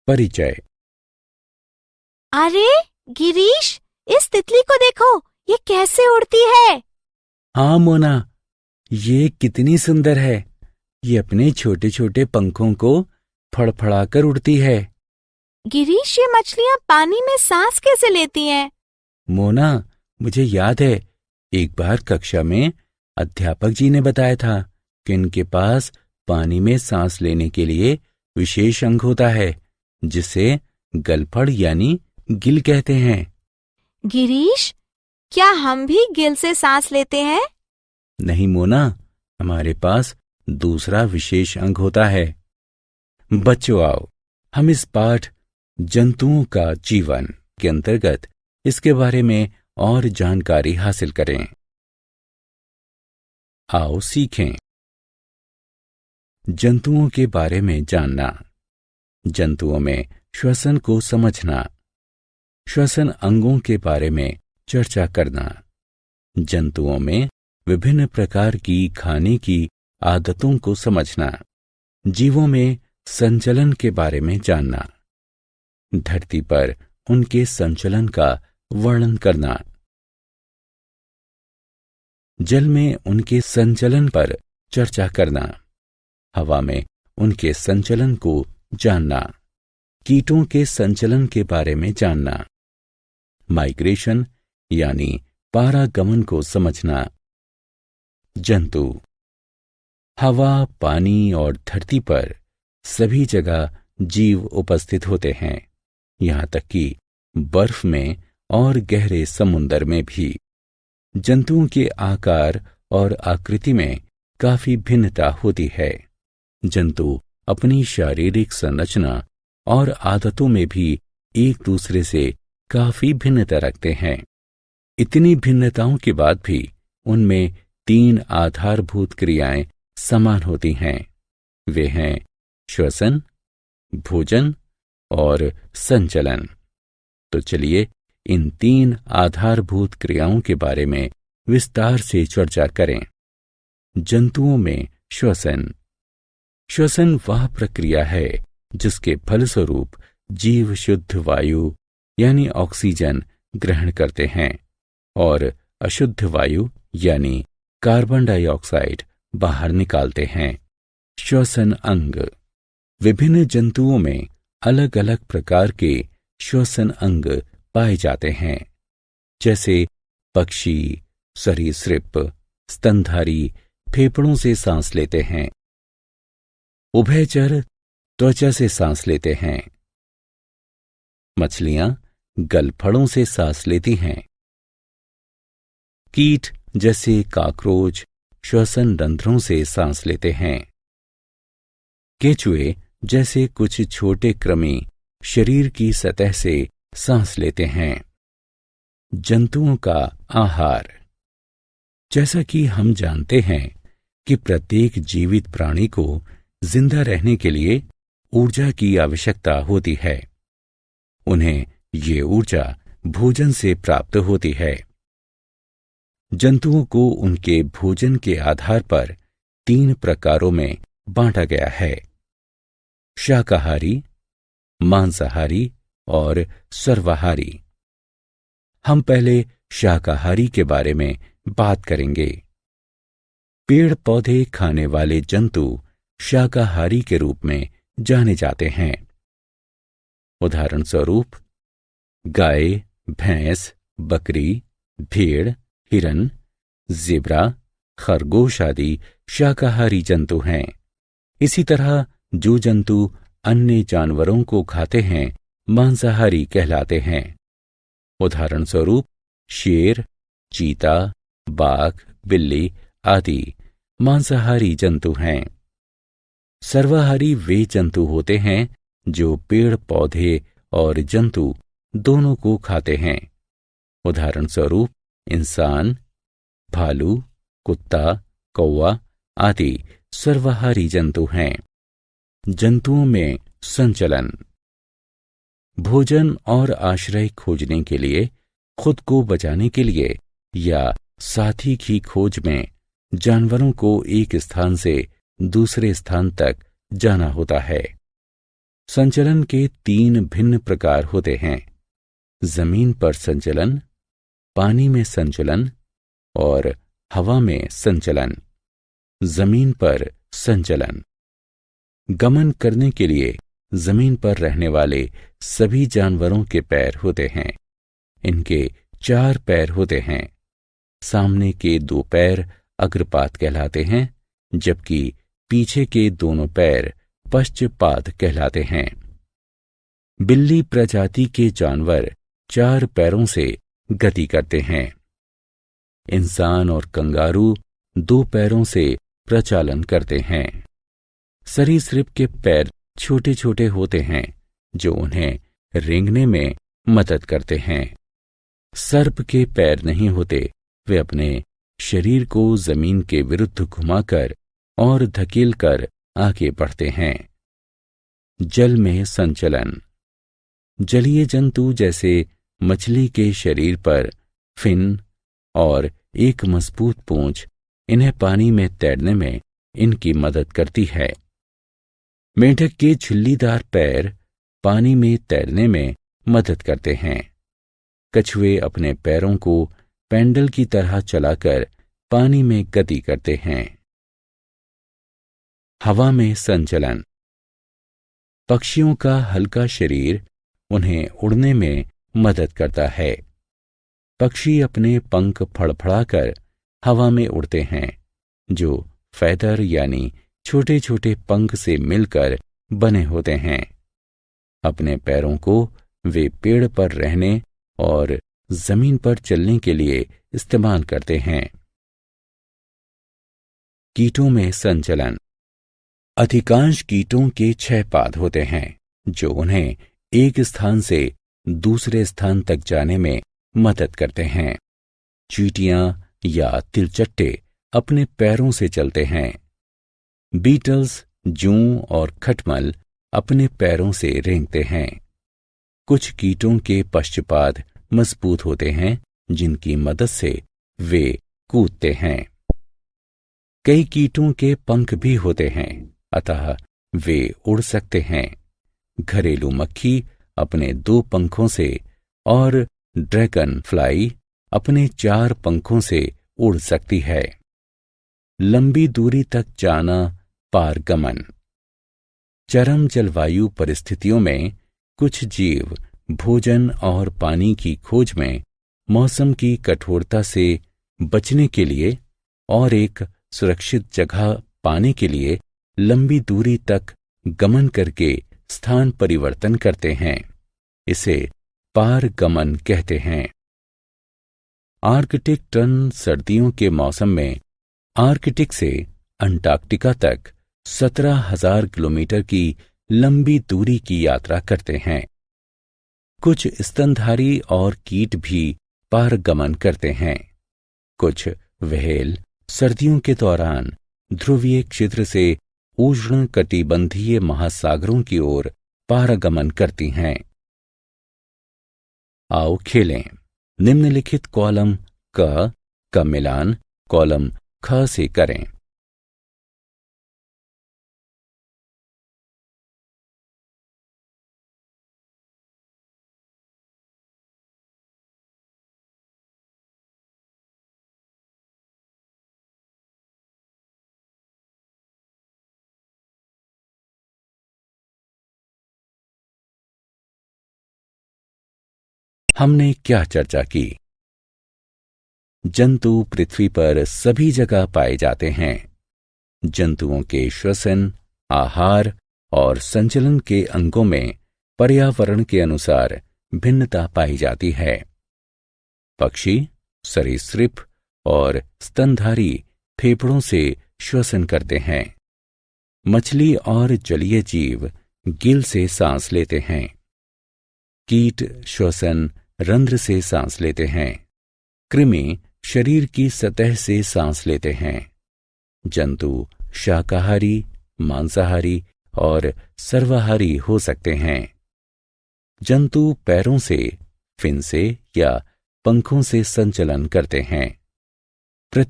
परिचय। अरे गिरीश, इस तितली को देखो, ये कैसे उड़ती है। हाँ मोना, ये कितनी सुंदर है। ये अपने छोटे छोटे पंखों को फड़फड़ाकर उड़ती है। गिरीश, ये मछलियाँ पानी में सांस कैसे लेती हैं? मोना, मुझे याद है, एक बार कक्षा में अध्यापक जी ने बताया था कि इनके पास पानी में सांस लेने के लिए विशेष अंग होता है, जिसे गलफड़ यानी गिल कहते हैं। गिरीश, क्या हम भी गिल से सांस लेते हैं? नहीं मोना, हमारे पास दूसरा विशेष अंग होता है। बच्चों आओ, हम इस पाठ जंतुओं का जीवन के अंतर्गत इसके बारे में और जानकारी हासिल करें। आओ सीखें। जंतुओं के बारे में जानना। जंतुओं में श्वसन को समझना। श्वसन अंगों के बारे में चर्चा करना। जंतुओं में विभिन्न प्रकार की खाने की आदतों को समझना। जीवों में संचलन के बारे में जानना। धरती पर उनके संचलन का वर्णन करना। जल में उनके संचलन पर चर्चा करना। हवा में उनके संचलन को जानना। कीटों के संचलन के बारे में जानना। माइग्रेशन यानी पारागमन को समझना। जंतु हवा, पानी और धरती पर सभी जगह जीव उपस्थित होते हैं, यहाँ तक कि बर्फ में और गहरे समुद्र में भी। जंतुओं के आकार और आकृति में काफी भिन्नता होती है। जंतु अपनी शारीरिक संरचना और आदतों में भी एक दूसरे से काफी भिन्नता रखते हैं। इतनी भिन्नताओं के बाद भी उनमें 3 आधारभूत क्रियाएं समान होती हैं। वे हैं श्वसन, भोजन और संचलन। तो चलिए इन 3 आधारभूत क्रियाओं के बारे में विस्तार से चर्चा करें। जंतुओं में श्वसन। श्वसन वह प्रक्रिया है जिसके फलस्वरूप जीव शुद्ध वायु यानी ऑक्सीजन ग्रहण करते हैं और अशुद्ध वायु यानी कार्बन डाइऑक्साइड बाहर निकालते हैं। श्वसन अंग। विभिन्न जंतुओं में अलग अलग प्रकार के श्वसन अंग पाए जाते हैं, जैसे पक्षी, सरीसृप, स्तनधारी फेफड़ों से सांस लेते हैं। उभयचर त्वचा से सांस लेते हैं। मछलियां गलफड़ों से सांस लेती हैं। कीट जैसे काकरोच श्वसन रंध्रों से सांस लेते हैं। केंचुए जैसे कुछ छोटे कृमि शरीर की सतह से सांस लेते हैं। जंतुओं का आहार। जैसा कि हम जानते हैं कि प्रत्येक जीवित प्राणी को जिंदा रहने के लिए ऊर्जा की आवश्यकता होती है। उन्हें ये ऊर्जा भोजन से प्राप्त होती है। जंतुओं को उनके भोजन के आधार पर 3 प्रकारों में बांटा गया है: शाकाहारी, मांसाहारी और सर्वाहारी। हम पहले शाकाहारी के बारे में बात करेंगे। पेड़ पौधे खाने वाले जंतु शाकाहारी के रूप में जाने जाते हैं। उदाहरण स्वरूप गाय, भैंस, बकरी, भेड़, हिरन, ज़ेब्रा, खरगोश आदि शाकाहारी जंतु हैं। इसी तरह जो जंतु अन्य जानवरों को खाते हैं मांसाहारी कहलाते हैं। उदाहरण स्वरूप शेर, चीता, बाघ, बिल्ली आदि मांसाहारी जंतु हैं। सर्वाहारी वे जंतु होते हैं जो पेड़ पौधे और जंतु दोनों को खाते हैं। उदाहरण स्वरूप इंसान, भालू, कुत्ता, कौवा आदि सर्वाहारी जंतु हैं। जंतुओं में संचलन। भोजन और आश्रय खोजने के लिए, खुद को बचाने के लिए या साथी की खोज में जानवरों को एक स्थान से दूसरे स्थान तक जाना होता है। संचलन के 3 भिन्न प्रकार होते हैं: जमीन पर संचलन, पानी में संचलन और हवा में संचलन। जमीन पर संचलन। गमन करने के लिए जमीन पर रहने वाले सभी जानवरों के पैर होते हैं। इनके 4 पैर होते हैं। सामने के 2 पैर अग्रपाद कहलाते हैं, जबकि पीछे के दोनों पैर पश्चपाद कहलाते हैं। बिल्ली प्रजाति के जानवर 4 पैरों से गति करते हैं। इंसान और कंगारू 2 पैरों से प्रचालन करते हैं। सरीसृप के पैर छोटे छोटे होते हैं, जो उन्हें रेंगने में मदद करते हैं। सर्प के पैर नहीं होते। वे अपने शरीर को जमीन के विरुद्ध घुमाकर और धकेलकर आगे बढ़ते हैं। जल में संचलन। जलीय जंतु जैसे मछली के शरीर पर फिन और एक मजबूत पूंछ इन्हें पानी में तैरने में इनकी मदद करती है। मेंढक के झिल्लीदार पैर पानी में तैरने में मदद करते हैं। कछुए अपने पैरों को पेंडल की तरह चलाकर पानी में गति करते हैं। हवा में संचलन। पक्षियों का हल्का शरीर उन्हें उड़ने में मदद करता है। पक्षी अपने पंख फड़फड़ाकर हवा में उड़ते हैं, जो फैदर यानी छोटे छोटे पंख से मिलकर बने होते हैं। अपने पैरों को वे पेड़ पर रहने और जमीन पर चलने के लिए इस्तेमाल करते हैं। कीटों में संचलन। अधिकांश कीटों के 6 पाद होते हैं, जो उन्हें एक स्थान से दूसरे स्थान तक जाने में मदद करते हैं। चींटियां या तिलचट्टे अपने पैरों से चलते हैं। बीटल्स, जूं और खटमल अपने पैरों से रेंगते हैं। कुछ कीटों के पश्चपाद मजबूत होते हैं, जिनकी मदद से वे कूदते हैं। कई कीटों के पंख भी होते हैं, अतः वे उड़ सकते हैं। घरेलू मक्खी अपने 2 पंखों से और ड्रैगन फ्लाई अपने 4 पंखों से उड़ सकती है। लंबी दूरी तक जाना पारगमन। चरम जलवायु परिस्थितियों में कुछ जीव भोजन और पानी की खोज में मौसम की कठोरता से बचने के लिए और एक सुरक्षित जगह पाने के लिए लंबी दूरी तक गमन करके स्थान परिवर्तन करते हैं। इसे पारगमन कहते हैं। आर्कटिक टर्न सर्दियों के मौसम में आर्कटिक से अंटार्कटिका तक 17,000 किलोमीटर की लंबी दूरी की यात्रा करते हैं। कुछ स्तनधारी और कीट भी पारगमन करते हैं। कुछ व्हेल सर्दियों के दौरान ध्रुवीय क्षेत्र से उष्णकटिबंधीय महासागरों की ओर पारगमन करती हैं। आओ खेलें। निम्नलिखित कॉलम क का मिलान कॉलम ख से करें। हमने क्या चर्चा की? जंतु पृथ्वी पर सभी जगह पाए जाते हैं। जंतुओं के श्वसन, आहार और संचलन के अंगों में पर्यावरण के अनुसार भिन्नता पाई जाती है। पक्षी, सरीसृप और स्तनधारी फेफड़ों से श्वसन करते हैं। मछली और जलीय जीव गिल से सांस लेते हैं। कीट श्वसन रंध्र से सांस लेते हैं। कृमि शरीर की सतह से सांस लेते हैं। जंतु शाकाहारी, मांसाहारी और सर्वाहारी हो सकते हैं। जंतु पैरों से, फिन से या पंखों से संचलन करते हैं।